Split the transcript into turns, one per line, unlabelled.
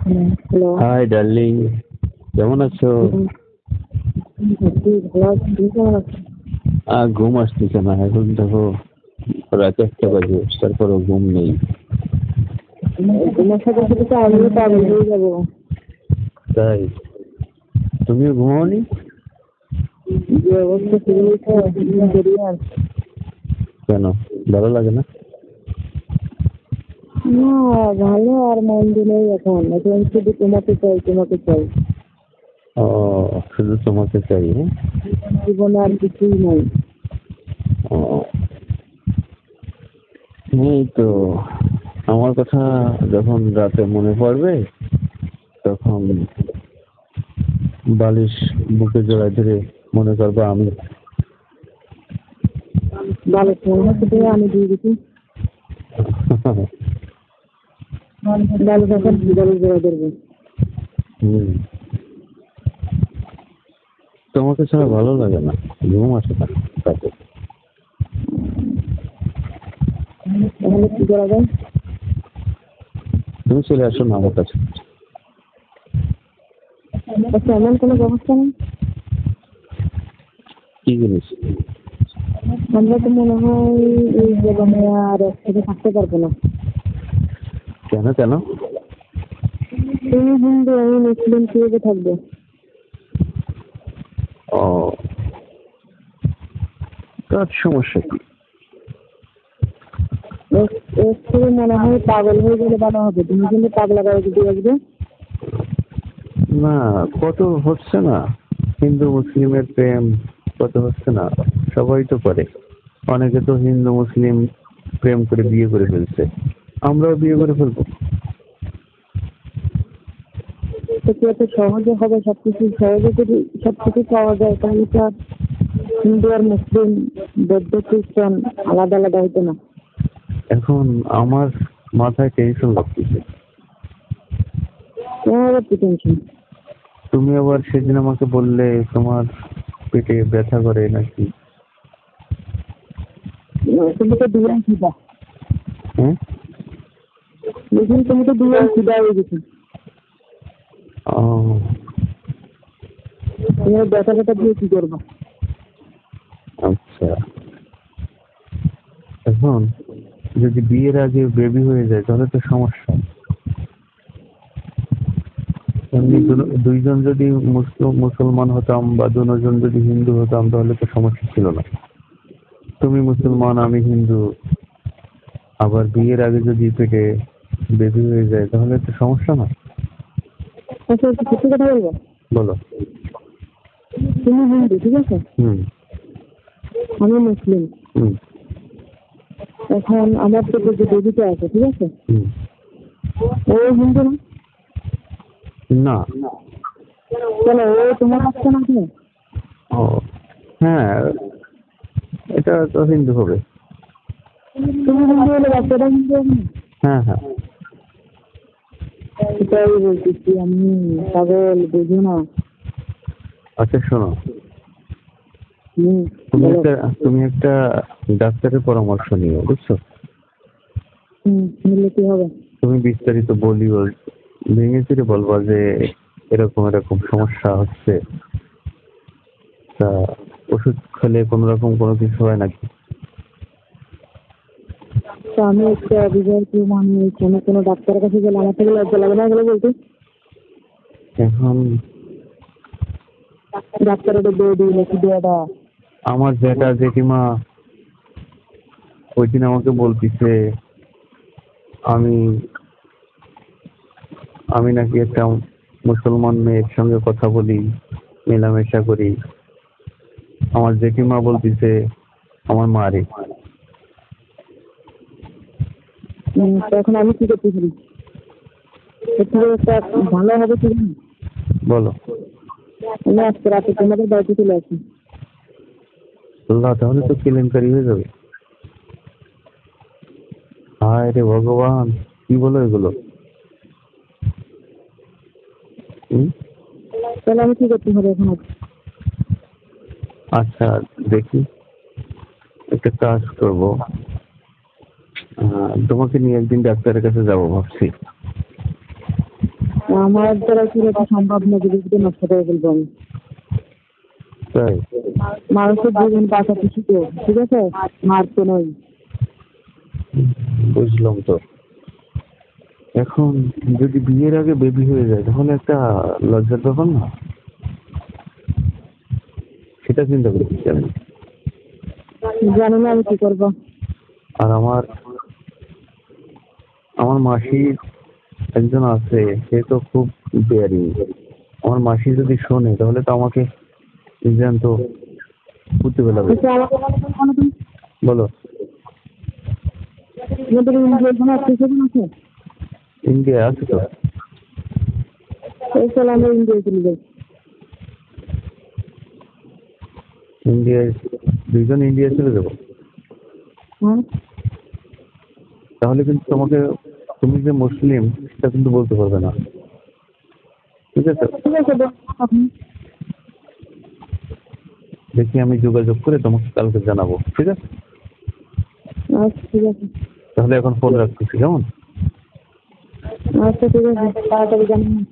Hello.
Hi darling, কেমন আছো?
ভালো আছি, তুমি কেমন আছো?
ঘুম আসতেছে না, এখন দেখো রাত 1টা বাজে, তারপরও ঘুম নেই।
তোমার সাথে সাথে তো আমিও পাগল হয়ে যাবো।
তাই তুমিও ঘুমাওনি?
যে অবস্থা শুরু হয়েছে দিন করিয়ে আর
কেন, ভালো লাগে না?
না, ভালো আর মন্দ নেই এখন। এখন শুধু তোমাকে চাই, তোমাকে চাই।
ও, শুধু তোমাকে চাই? হ্যাঁ?
জীবনে আর কিছুই নাই।
ও, এই তো। আমার কথা যখন রাতে মনে পড়বে, তখন বালিশ বুকে জড়ায় ধরে মনে করবো আমি।
ভালো মনে হচ্ছে তুমি আমি দিয়ে দিচ্ছি। ভালো তখন ভালো জোড়া ধরবে।
হম, তোমাকে ছাড়া ভালো লাগে না, ঘুম আসে না রাতে।
তাহলে কি করা যায়?
তুমি চলে আসো না আমার কাছে।
আচ্ছা, এমন কোনো ব্যবস্থা নেই?
কি জিনিস?
আমরা তো মনে হয় এই জীবনে আর একসাথে থাকতে পারবো না।
কেন কেন?
তুমি হিন্দু, আমি মুসলিম, কিভাবে থাকবো?
ও, তার সমস্যা কি?
এর থেকে মনে হয় পাগল হয়ে গেলে ভালো হবে। তুমি কিন্তু পাগলা গাড়ি দিতে আসবে।
না, কত হচ্ছে না, হিন্দু মুসলিমের প্রেম কত হচ্ছে না, সবাই তো করে। অনেকে তো হিন্দু মুসলিম প্রেম করে বিয়ে করে ফেলছে, আমরাও বিয়ে করে ফেলবো।
তো কি এত সহজে হবে? সবকিছু সহজে যদি সবকিছু পাওয়া যায় তাহলে তো আর হিন্দু আর মুসলিম, বৌদ্ধ খ্রিস্টান আলাদা আলাদা হইতো না।
এখন আমার মাথায় টেনশন লাগতেছে।
তোমার আবার কি টেনশন?
তুমি আবার সেদিন আমাকে বললে তোমার পেটে ব্যথা করে নাকি?
তুমি তো দুজন খিদা,
হ্যাঁ?
দেখুন তুমি তো দুজন খিদা হয়ে গেছো।
ও,
তুমি ব্যথা ব্যথা দিয়ে কি করবো?
আচ্ছা। এখন যদি বিয়ের আগে বেবি হয়ে যায় তাহলে তো সমস্যা। এমনি দুইজন যদি মুসলমান হতাম বা দুজন যদি হিন্দু হতাম তাহলে তো সমস্যা ছিল না। তুমি মুসলমান, আমি হিন্দু, আবার বিয়ের আগে যদি পেটে বেবি হয়ে যায় তাহলে তো সমস্যা না।
আচ্ছা, একটু সত্যি কথা বলবো?
বলো।
তুমি হিন্দু, ঠিক আছে?
হুম।
আমি মুসলিম।
হুম।
এখন আমার পেটে যে বেবিটা আছে, ঠিক আছে,
হুম।
ও হিন্দু না?
না।
কেন, ও তোমার কাছে না কেন?
ও, হ্যাঁ, এটা তো হিন্দু হবে।
তুমি হিন্দু হলে বাচ্চাটা হিন্দু হবে না?
হ্যাঁ হ্যাঁ।
সেটাই বলতেছি আমি, পাগল বুঝো না।
আচ্ছা শোনো,
হম,
তুমি
বলো।
একটা তুমি একটা ডাক্তারের পরামর্শ নিও, বুঝছো?
নিলে কি হবে?
তুমি বিস্তারিত বলিও, ভেঙে চুরে বলবা যে এরকম এরকম সমস্যা হচ্ছে, তা ওষুধ খেলে কোনো রকম কোনো কিছু হয় নাকি?
তো আমি একটা বিবাহিত মানুষ, আমি কোনো ডাক্তারের কাছে গেলে আমার থেকে লজ্জা লাগে না এগুলো বলতে?
এখন
ডাক্তারের দিয়ে দিই নাকি দেওয়াটা?
আমার জেঠা জেঠিমা ওই দিন আমাকে বলতিছে আমি আমি নাকি একটা মুসলমান মেয়ের সঙ্গে কথা বলি, মেলামেশা করি। আমার জেঠিমা বলতিছে আমার মারে।
তো এখন আমি কি করতে পারি? এর থেকে একটা ভালো হবে কি জানি?
বলো।
আমি আজকে রাতে তোমাদের বাড়িতে চলে আসি।
আল্লাহ, তাহলে তো কেলেঙ্কারি হয়ে যাবে। হায় রে ভগবান, কি বলো এগুলো?
তাহলে আমি কি করতে হবে এখন?
আচ্ছা দেখি, একটা কাজ করবো, তোমাকে নিয়ে একদিন ডাক্তারের কাছে যাবো ভাবছি।
আমার দ্বারা সেটা সম্ভব না, যদি নষ্ট করে ফেলবো আমি।
তাই?
মানুষের জীবন বাঁচাতে শিখো, ঠিক আছে? মারতে নয়।
বুঝলাম তো। এখন যদি বিয়ের আগে বেবি হয়ে যায় তাহলে একটা লজ্জার ব্যাপার না? সেটা চিন্তা করতেছি আমি।
জানি না আমি কি করবো।
আর আমার আমার মাসির একজন আছে, সে তো খুব বেয়ারি। আমার মাসি যদি শোনে তাহলে তো আমাকে জ্যান্ত পুঁতে ফেলাবে।
আচ্ছা, আমাকে বলো তো,
বলো।
তোমাদের ইন্ডিয়ার কোনো আত্মীয়-স্বজন আছে?
ইন্ডিয়া আছে তো।
এই চলো আমরা ইন্ডিয়ায় চলে যাই।
ইন্ডিয়ায় দুইজন ইন্ডিয়া চলে যাবো।
হ্যাঁ,
তাহলে কিন্তু তোমাকে, তুমি যে মুসলিম সেটা কিন্তু বলতে পারবে না, ঠিক আছে?
ঠিক আছে, আপনি।
দেখি আমি যোগাযোগ করে তোমাকে কালকে জানাবো, ঠিক আছে?
আচ্ছা ঠিক আছে।
তাহলে এখন ফোন রাখতেছি, কেমন?
আচ্ছা ঠিক আছে, তাড়াতাড়ি জানান।